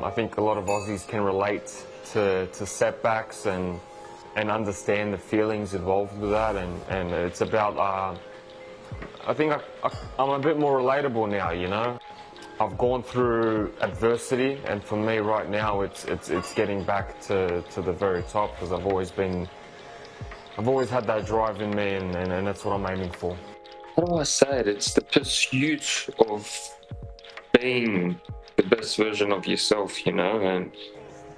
I think a lot of Aussies can relate to setbacks and understand the feelings involved with that, and it's about, I think I'm a bit more relatable now, you know. I've gone through adversity, and for me right now it's getting back to the very top, because I've always had that drive in me, and that's what I'm aiming for. How do I say it? It's the pursuit of being the best version of yourself, you know, and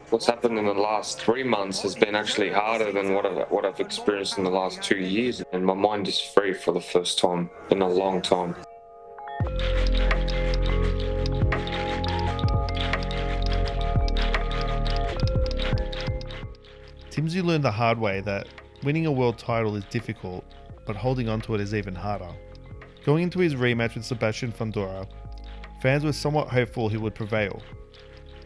what's happened in the last 3 months has been actually harder than what I've experienced in the last 2 years, and my mind is free for the first time in a long time. Tim Tszyu learned the hard way that winning a world title is difficult, but holding on to it is even harder. Going into his rematch with Sebastian Fundora, fans were somewhat hopeful he would prevail.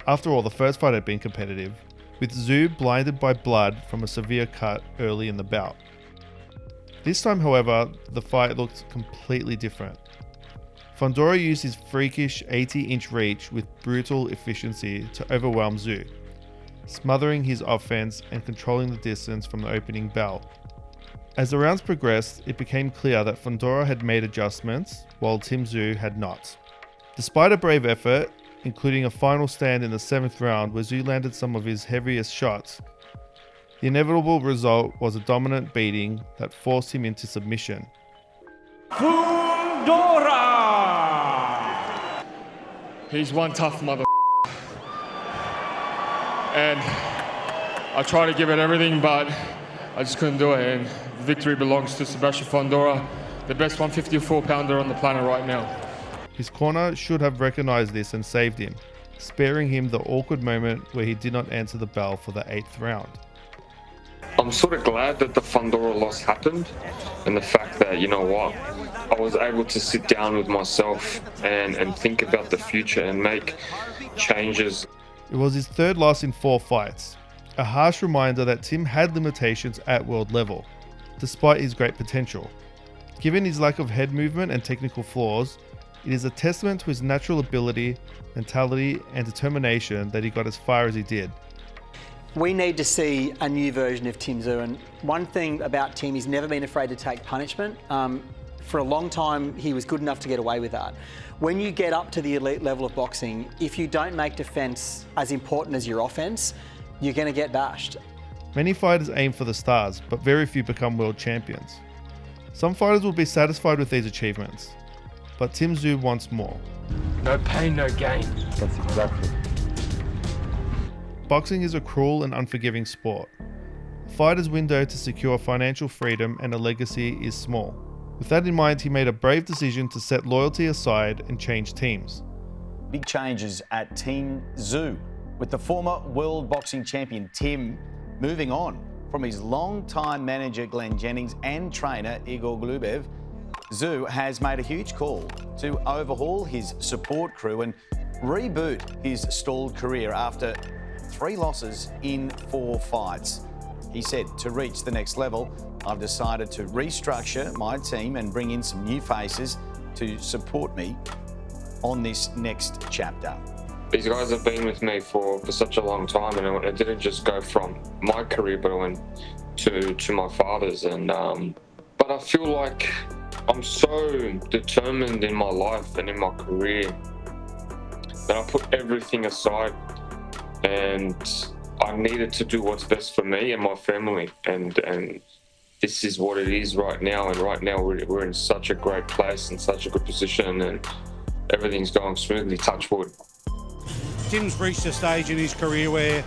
After all, the first fight had been competitive, with Tszyu blinded by blood from a severe cut early in the bout. This time, however, the fight looked completely different. Fundora used his freakish 80-inch reach with brutal efficiency to overwhelm Tszyu, smothering his offense and controlling the distance from the opening bell. As the rounds progressed, it became clear that Fundora had made adjustments, while Tim Tszyu had not. Despite a brave effort, including a final stand in the 7th round where Tszyu landed some of his heaviest shots, the inevitable result was a dominant beating that forced him into submission. Fundora! He's one tough mother. And I tried to give it everything, but I just couldn't do it. And victory belongs to Sebastian Fundora, the best 154-pounder on the planet right now. His corner should have recognised this and saved him, sparing him the awkward moment where he did not answer the bell for the 8th round. I'm sort of glad that the Fundora loss happened, and the fact that, you know what, I was able to sit down with myself and think about the future and make changes. It was his 3rd loss in 4 fights, a harsh reminder that Tim had limitations at world level, despite his great potential. Given his lack of head movement and technical flaws, it is a testament to his natural ability, mentality, and determination that he got as far as he did. We need to see a new version of Tim Tszyu, and one thing about Tim, he's never been afraid to take punishment. For a long time, he was good enough to get away with that. When you get up to the elite level of boxing, if you don't make defence as important as your offence, you're going to get bashed. Many fighters aim for the stars, but very few become world champions. Some fighters will be satisfied with these achievements, but Tim Tszyu wants more. No pain, no gain. That's exactly. Boxing is a cruel and unforgiving sport. A fighter's window to secure financial freedom and a legacy is small. With that in mind, he made a brave decision to set loyalty aside and change teams. Big changes at Tim Tszyu, with the former world boxing champion Tim moving on from his long-time manager Glenn Jennings and trainer Igor Glubev. Tszyu has made a huge call to overhaul his support crew and reboot his stalled career after 3 losses in 4 fights. He said, to reach the next level, I've decided to restructure my team and bring in some new faces to support me on this next chapter. These guys have been with me for such a long time, and it didn't just go from my career, but it went to my father's. And but I feel like I'm so determined in my life and in my career that I put everything aside, and I needed to do what's best for me and my family, and this is what it is right now. And right now we're in such a great place and such a good position, and everything's going smoothly, touch wood. Tim's reached a stage in his career where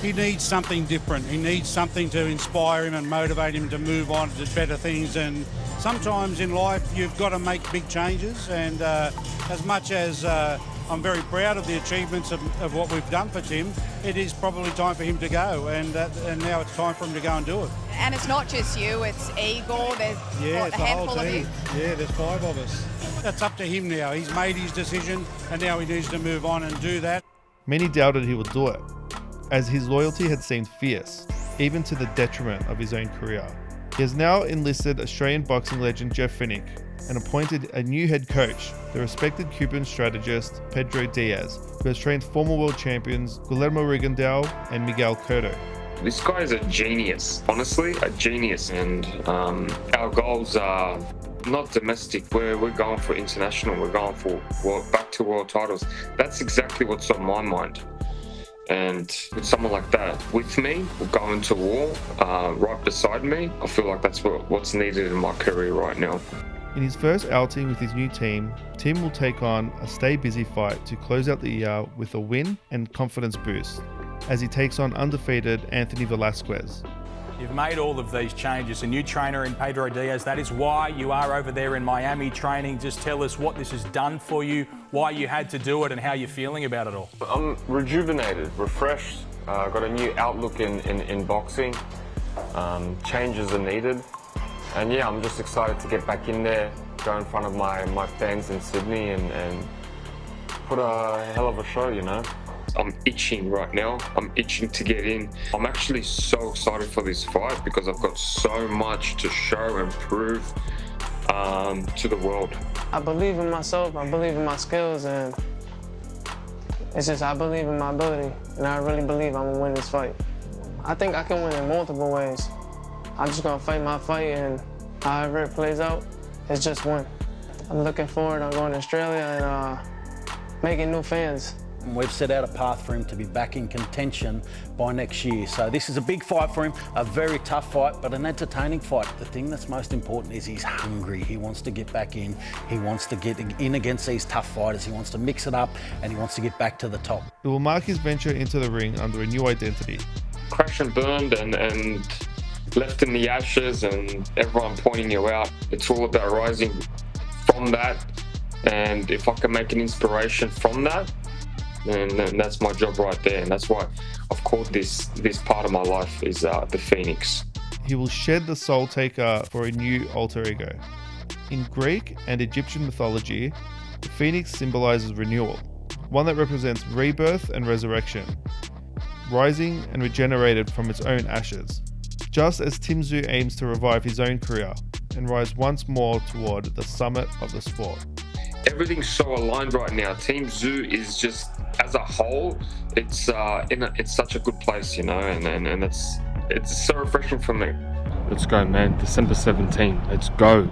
he needs something different. He needs something to inspire him and motivate him to move on to better things. And sometimes in life you've got to make big changes, and as much as I'm very proud of the achievements of what we've done for Tim, it is probably time for him to go, and now it's time for him to go and do it. And it's not just you, it's Igor, there's it's a handful of you. Yeah, there's 5 of us. That's up to him now. He's made his decision, and now he needs to move on and do that. Many doubted he would do it, as his loyalty had seemed fierce, even to the detriment of his own career. He has now enlisted Australian boxing legend Jeff Finnick and appointed a new head coach, the respected Cuban strategist Pedro Diaz, who has trained former world champions Guillermo Rigondeaux and Miguel Cotto. This guy is a genius, honestly, a genius. And our goals are not domestic. We're going for international. We're going for back to world titles. That's exactly what's on my mind. And with someone like that with me, going to war right beside me, I feel like that's what's needed in my career right now. In his first outing with his new team, Tim will take on a stay busy fight to close out the year with a win and confidence boost, as he takes on undefeated Anthony Velasquez. You've made all of these changes, a new trainer in Pedro Diaz. That is why you are over there in Miami training. Just tell us what this has done for you, why you had to do it, and how you're feeling about it all. I'm rejuvenated, refreshed, got a new outlook in boxing. Changes are needed. And yeah, I'm just excited to get back in there, go in front of my fans in Sydney and put a hell of a show, you know. I'm itching right now. I'm itching to get in. I'm actually so excited for this fight because I've got so much to show and prove to the world. I believe in myself, I believe in my skills, and it's just I believe in my ability, and I really believe I'm gonna win this fight. I think I can win in multiple ways. I'm just gonna fight my fight, and however it plays out, it's just one. I'm looking forward to going to Australia and making new fans. We've set out a path for him to be back in contention by next year. So this is a big fight for him, a very tough fight, but an entertaining fight. The thing that's most important is he's hungry. He wants to get back in. He wants to get in against these tough fighters. He wants to mix it up, and he wants to get back to the top. It will mark his venture into the ring under a new identity. Crash and burned and left in the ashes and everyone pointing you out. It's all about rising from that, and if I can make an inspiration from that, then that's my job right there. And that's why I've called this part of my life is the Phoenix. He will shed the Soul Taker for a new alter ego. In Greek and Egyptian mythology, the Phoenix symbolizes renewal, one that represents rebirth and resurrection, rising and regenerated from its own ashes. Just as Tim Tszyu aims to revive his own career and rise once more toward the summit of the sport. Everything's so aligned right now. Team Tszyu is just, as a whole, it's such a good place, you know, and it's so refreshing for me. Let's go, man. December 17th. Let's go.